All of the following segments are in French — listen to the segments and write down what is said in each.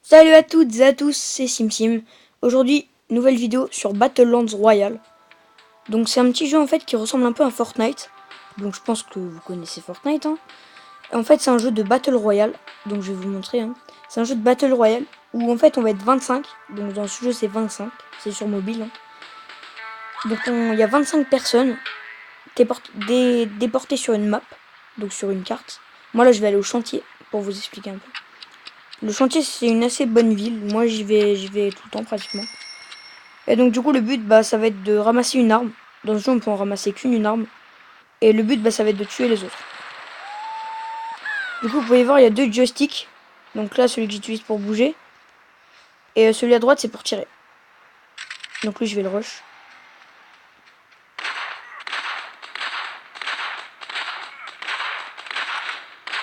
Salut à toutes et à tous, c'est SimSim. Aujourd'hui, nouvelle vidéo sur Battlelands Royale. Donc c'est un petit jeu en fait qui ressemble un peu à Fortnite. Donc je pense que vous connaissez Fortnite. En fait c'est un jeu de Battle Royale. Donc je vais vous montrer. C'est un jeu de Battle Royale où en fait on va être 25. Donc dans ce jeu c'est 25. C'est sur mobile. Donc il y a 25 personnes déportées sur une map. Donc sur une carte. Moi là je vais aller au chantier pour vous expliquer un peu. Le chantier c'est une assez bonne ville. Moi j'y vais tout le temps pratiquement. Et donc du coup le but ça va être de ramasser une arme. Dans ce jeu on peut en ramasser qu'une arme. Et le but ça va être de tuer les autres. Du coup vous pouvez voir il y a deux joysticks. Donc là celui que j'utilise pour bouger. Et celui à droite c'est pour tirer. Donc lui je vais le rush.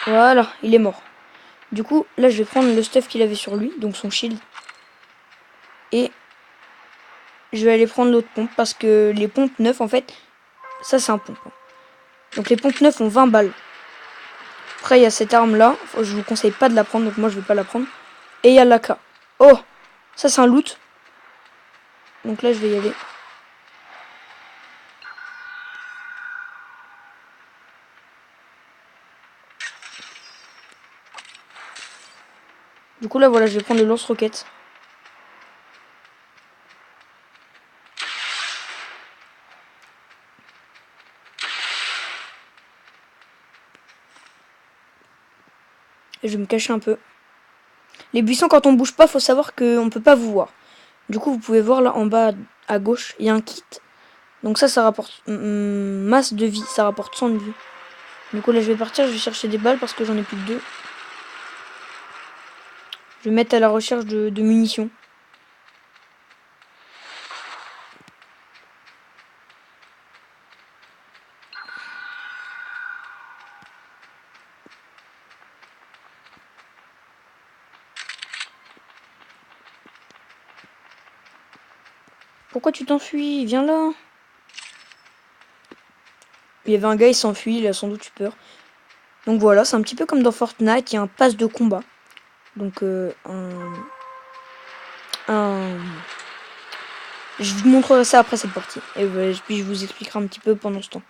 Voilà, il est mort. Du coup là je vais prendre le stuff qu'il avait sur lui. Donc son shield. Et je vais aller prendre l'autre pompe. Parce que les pompes neuves en fait. Ça c'est un pompe. Donc les pompes neuves ont 20 balles. Après il y a cette arme là. Je vous conseille pas de la prendre. Donc moi je vais pas la prendre. Et il y a l'AK. Oh, ça c'est un loot. Donc là je vais y aller. Du coup là voilà je vais prendre le lance-roquette. Et je vais me cacher un peu. Les buissons quand on bouge pas faut savoir qu'on peut pas vous voir. Du coup vous pouvez voir là en bas à gauche il y a un kit. Donc ça rapporte masse de vie. Ça rapporte 100 de vie. Du coup là je vais partir, je vais chercher des balles parce que j'en ai plus que 2. Je vais mettre à la recherche de munitions. Pourquoi tu t'enfuis? Viens là. Il y avait un gars, il s'enfuit, il a sans doute eu peur. Donc voilà, c'est un petit peu comme dans Fortnite, il y a un pass de combat. Donc je vous montrerai ça après cette partie. Et puis je vous expliquerai un petit peu pendant ce temps.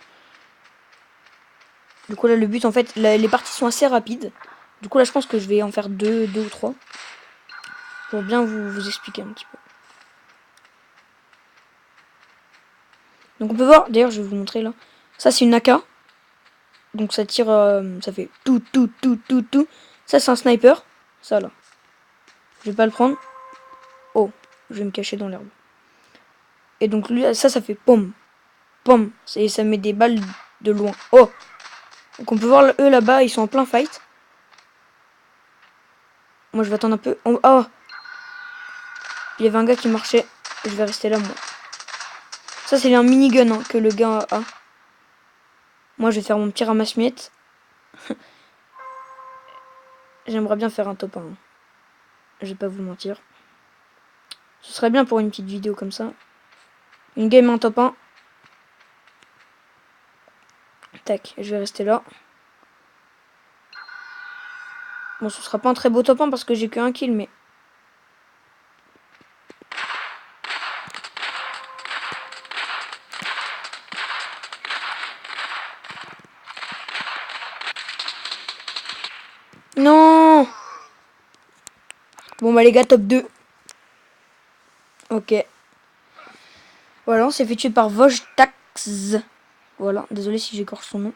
Du coup là le but en fait, les parties sont assez rapides. Du coup là je pense que je vais en faire deux ou trois. Pour bien vous expliquer un petit peu. Donc on peut voir, d'ailleurs je vais vous montrer là. Ça c'est une AK. Donc ça tire, ça fait tout. Ça c'est un sniper. Ça là. Je vais pas le prendre. Oh, je vais me cacher dans l'herbe. Et donc lui, ça fait pom. Pom. Ça met des balles de loin. Oh. Donc on peut voir eux là-bas, ils sont en plein fight. Moi je vais attendre un peu. Oh. Il y avait un gars qui marchait. Je vais rester là moi. Ça c'est un minigun que le gars a. Moi je vais faire mon petit ramasse-miettes. J'aimerais bien faire un top 1. Je vais pas vous mentir. Ce serait bien pour une petite vidéo comme ça. Une game en top 1. Tac, je vais rester là. Bon, ce sera pas un très beau top 1 parce que j'ai que un kill, mais... Non. Bon bah les gars, top 2. Ok. Voilà, on s'est fait tuer par Vojtax. Voilà, désolé si j'écorche son nom.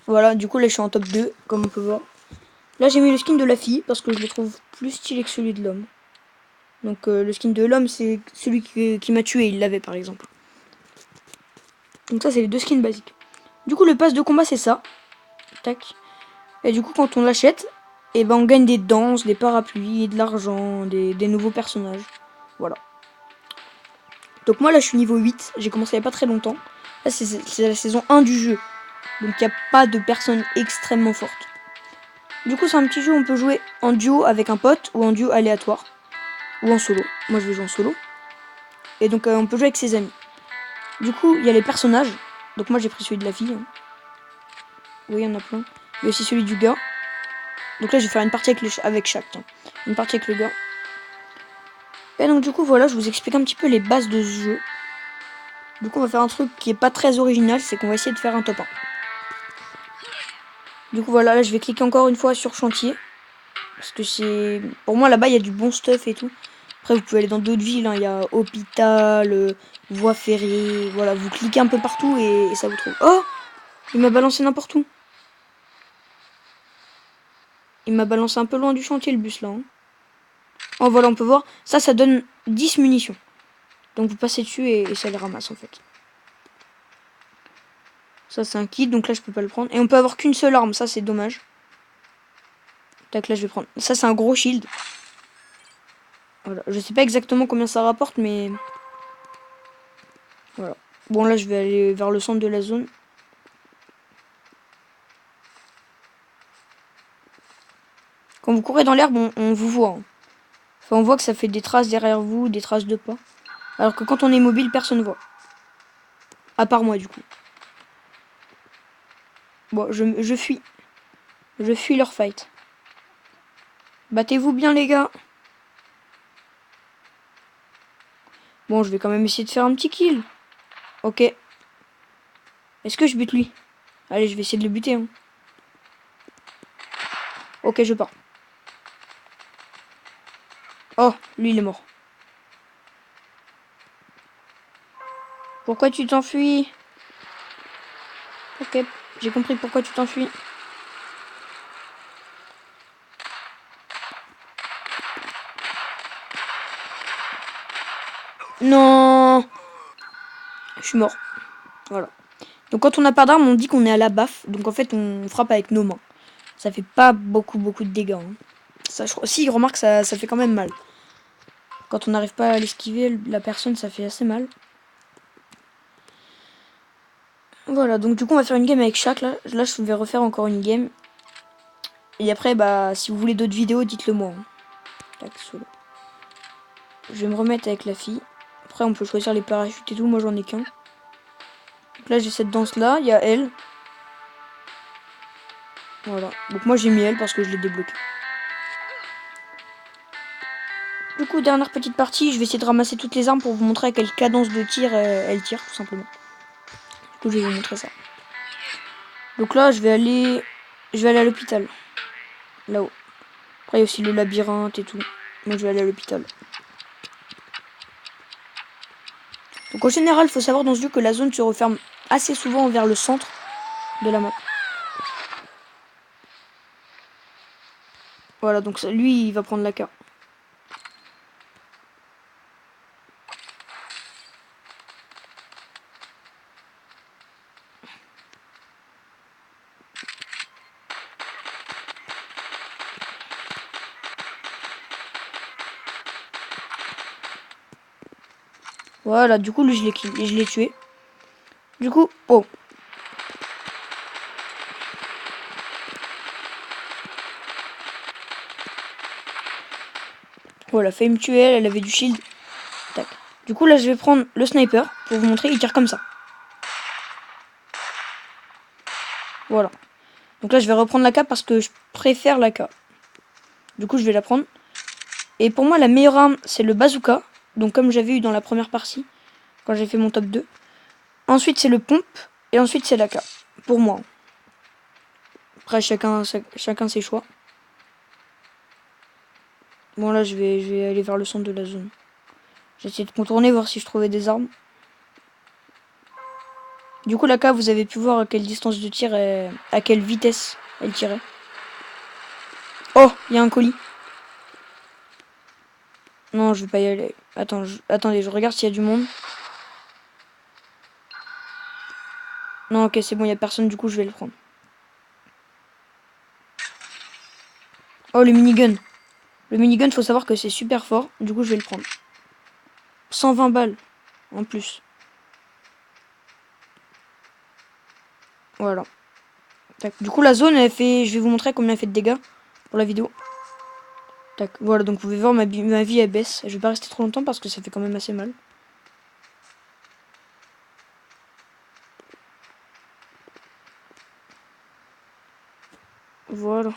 Voilà, du coup là je suis en top 2, comme on peut voir. Là j'ai mis le skin de la fille parce que je le trouve plus stylé que celui de l'homme. Donc le skin de l'homme c'est celui qui m'a tué, il l'avait par exemple. Donc ça c'est les deux skins basiques. Du coup le pass de combat c'est ça. Tac. Et du coup quand on l'achète, et ben on gagne des danses, des parapluies, de l'argent, des nouveaux personnages. Voilà. Donc moi là je suis niveau 8, j'ai commencé il n'y a pas très longtemps. Là c'est la saison 1 du jeu. Donc il n'y a pas de personnes extrêmement fortes. Du coup c'est un petit jeu où on peut jouer en duo avec un pote ou en duo aléatoire. Ou en solo. Moi je vais jouer en solo. Et donc on peut jouer avec ses amis. Du coup il y a les personnages. Donc moi j'ai pris celui de la fille. Oui il y en a plein. Il y a aussi celui du gars. Donc là je vais faire une partie avec chaque. Une partie avec le gars. Et donc du coup voilà, je vous explique un petit peu les bases de ce jeu. Du coup on va faire un truc qui est pas très original, c'est qu'on va essayer de faire un top 1. Du coup voilà, là je vais cliquer encore une fois sur chantier. Parce que c'est... Pour moi là-bas il y a du bon stuff et tout. Après vous pouvez aller dans d'autres villes, hein. Il y a hôpital, voie ferrée, voilà, vous cliquez un peu partout et ça vous trouve. Oh, il m'a balancé n'importe où. Il m'a balancé un peu loin du chantier le bus là. Hein. Oh voilà, on peut voir, ça donne 10 munitions. Donc vous passez dessus et ça les ramasse en fait. Ça c'est un kit, donc là je peux pas le prendre. Et on peut avoir qu'une seule arme, ça c'est dommage. Tac, là je vais prendre. Ça c'est un gros shield. Voilà, je sais pas exactement combien ça rapporte, mais... Voilà. Bon là je vais aller vers le centre de la zone. Quand vous courez dans l'herbe, on vous voit. Hein. Enfin, on voit que ça fait des traces derrière vous, des traces de pas. Alors que quand on est mobile, personne ne voit. À part moi, du coup. Bon, je fuis. Je fuis leur fight. Battez-vous bien, les gars. Bon, je vais quand même essayer de faire un petit kill. Ok. Est-ce que je bute lui? Allez, je vais essayer de le buter. Hein. Ok, je pars. Oh, lui, il est mort. Pourquoi tu t'enfuis? Ok, j'ai compris pourquoi tu t'enfuis. Non. Je suis mort. Voilà. Donc quand on n'a pas d'arme, on dit qu'on est à la baffe. Donc en fait, on frappe avec nos mains. Ça fait pas beaucoup de dégâts. Hein. Ça, si, remarque, ça fait quand même mal. Quand on n'arrive pas à l'esquiver, la personne, ça fait assez mal. Voilà, donc du coup, on va faire une game avec chaque. Là, je vais refaire encore une game. Et après, bah, si vous voulez d'autres vidéos, dites-le moi. Hein. Tac, solo. Je vais me remettre avec la fille. Après, on peut choisir les parachutes et tout. Moi, j'en ai qu'un. Donc là, j'ai cette danse-là. Il y a elle. Voilà. Donc moi, j'ai mis elle parce que je l'ai débloqué. Du coup, dernière petite partie, je vais essayer de ramasser toutes les armes pour vous montrer à quelle cadence de tir elle tire, tout simplement. Du coup, je vais vous montrer ça. Donc là, je vais aller à l'hôpital. Là-haut. Après, il y a aussi le labyrinthe et tout. Moi, je vais aller à l'hôpital. Donc, en général, il faut savoir dans ce jeu que la zone se referme assez souvent vers le centre de la map. Voilà, donc ça, lui, il va prendre la carte. Voilà, du coup, lui, je l'ai tué. Du coup, oh. Voilà, failli me tuer, elle avait du shield. Tac. Du coup, là, je vais prendre le sniper pour vous montrer. Il tire comme ça. Voilà. Donc là, je vais reprendre la cape parce que je préfère la cape. Du coup, je vais la prendre. Et pour moi, la meilleure arme, c'est le bazooka. Donc, comme j'avais eu dans la première partie, quand j'ai fait mon top 2. Ensuite, c'est le pompe. Et ensuite, c'est la cape. Pour moi. Après, chacun ses choix. Bon, là, je vais aller vers le centre de la zone. J'essaie de contourner, voir si je trouvais des armes. Du coup, la cape, vous avez pu voir à quelle distance de tir, à quelle vitesse elle tirait. Oh, il y a un colis. Non, je vais pas y aller. Attendez, je regarde s'il y a du monde. Non, ok, c'est bon, il y a personne, du coup, je vais le prendre. Oh, le minigun. Le minigun, faut savoir que c'est super fort. Du coup, je vais le prendre. 120 balles, en plus. Voilà. Tac. Du coup, la zone, elle fait... Je vais vous montrer combien elle fait de dégâts pour la vidéo. Tac. Voilà, donc vous pouvez voir, ma vie, elle baisse. Je vais pas rester trop longtemps parce que ça fait quand même assez mal. Voilà.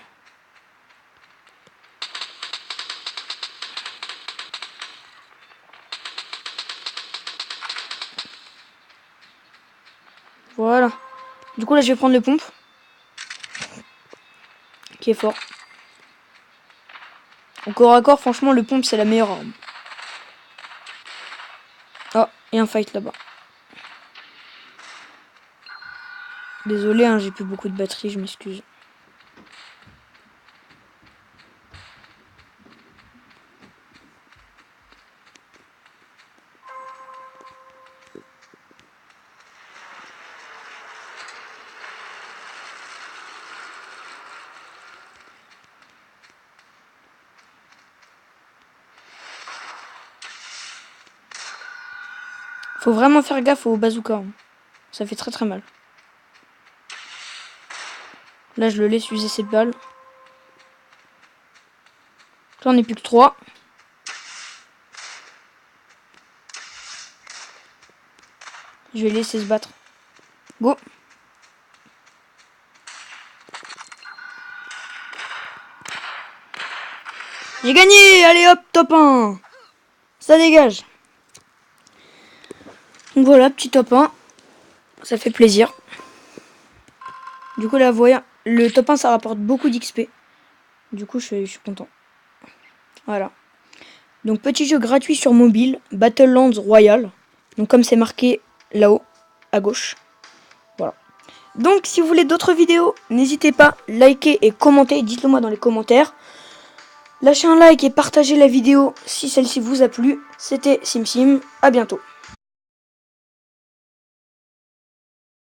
Voilà. Du coup, là, je vais prendre le pompe. Qui est fort. Au corps à corps, franchement, le pompe, c'est la meilleure arme. Oh, il y a un fight là-bas. Désolé, hein, j'ai plus beaucoup de batterie, je m'excuse. Faut vraiment faire gaffe au bazooka. Hein. Ça fait très très mal. Là, je le laisse user cette balle. J'en ai plus que 3. Je vais laisser se battre. Go. J'ai gagné. Allez hop, top 1. Ça dégage. Donc voilà, petit top 1. Ça fait plaisir. Du coup, là, vous voyez, le top 1, ça rapporte beaucoup d'XP. Du coup, je suis content. Voilà. Donc, petit jeu gratuit sur mobile, Battlelands Royale. Donc, comme c'est marqué là-haut, à gauche. Voilà. Donc, si vous voulez d'autres vidéos, n'hésitez pas, likez et commentez. Dites-le moi dans les commentaires. Lâchez un like et partagez la vidéo si celle-ci vous a plu. C'était SimSim. À bientôt.